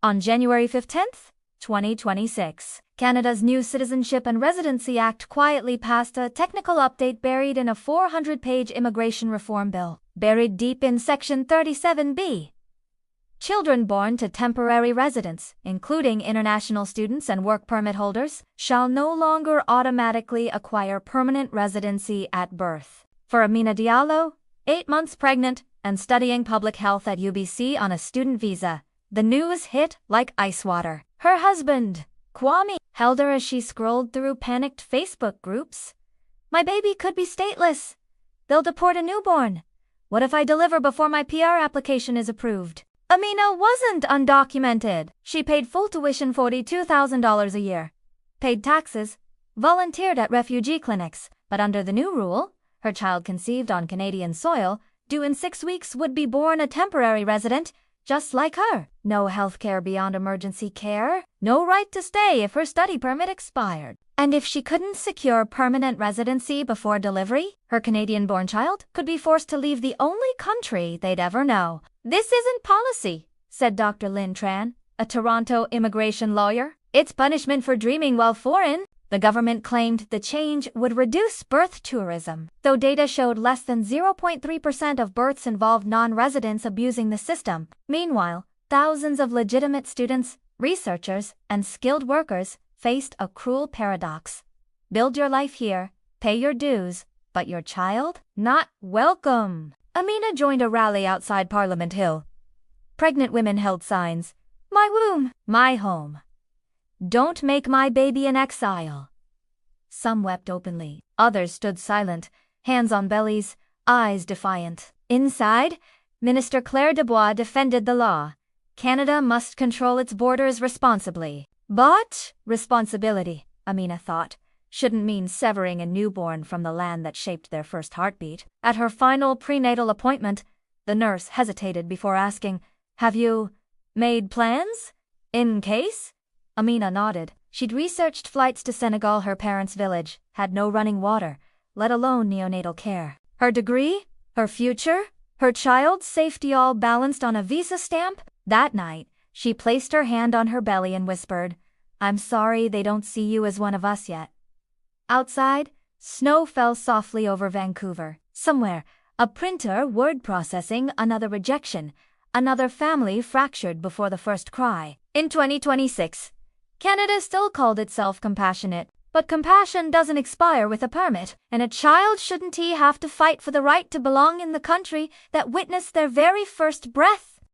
On January 15th, 2026, Canada's new Citizenship and Residency Act quietly passed a technical update buried in a 400-page immigration reform bill. Buried deep in Section 37B. Children born to temporary residents, including international students and work permit holders, shall no longer automatically acquire permanent residency at birth. For Amina Diallo, 8 months pregnant and studying public health at UBC on a student visa, the news hit like ice water. Her husband, Kwame, held her as she scrolled through panicked Facebook groups. "My baby could be stateless. They'll deport a newborn. What if I deliver before my PR application is approved?" Amina wasn't undocumented. She paid full tuition, $42,000 a year, paid taxes, volunteered at refugee clinics, but under the new rule, her child conceived on Canadian soil, due in 6 weeks, would be born a temporary resident, just like her. No health care beyond emergency care, no right to stay if her study permit expired. And if she couldn't secure permanent residency before delivery, her Canadian-born child could be forced to leave the only country they'd ever know. "This isn't policy," said Dr. Lynn Tran, a Toronto immigration lawyer. "It's punishment for dreaming while foreign." The government claimed the change would reduce birth tourism, though data showed less than 0.3% of births involved non-residents abusing the system. Meanwhile, thousands of legitimate students, researchers, and skilled workers faced a cruel paradox. Build your life here, pay your dues, but your child? Not welcome. Amina joined a rally outside Parliament Hill. Pregnant women held signs, "My womb, my home. Don't make my baby an exile." Some wept openly. Others stood silent, hands on bellies, eyes defiant. Inside, Minister Claire Dubois defended the law. Canada must control its borders responsibly. But responsibility, Amina thought, shouldn't mean severing a newborn from the land that shaped their first heartbeat. At her final prenatal appointment, the nurse hesitated before asking, "Have you made plans? In case?" Amina nodded. She'd researched flights to Senegal, her parents' village, had no running water, let alone neonatal care. Her degree, her future, her child's safety all balanced on a visa stamp? That night, she placed her hand on her belly and whispered, "I'm sorry they don't see you as one of us yet." Outside, snow fell softly over Vancouver. Somewhere, a printer word processing another rejection, another family fractured before the first cry. In 2026, Canada still called itself compassionate, but compassion doesn't expire with a permit, and a child shouldn't have to fight for the right to belong in the country that witnessed their very first breath.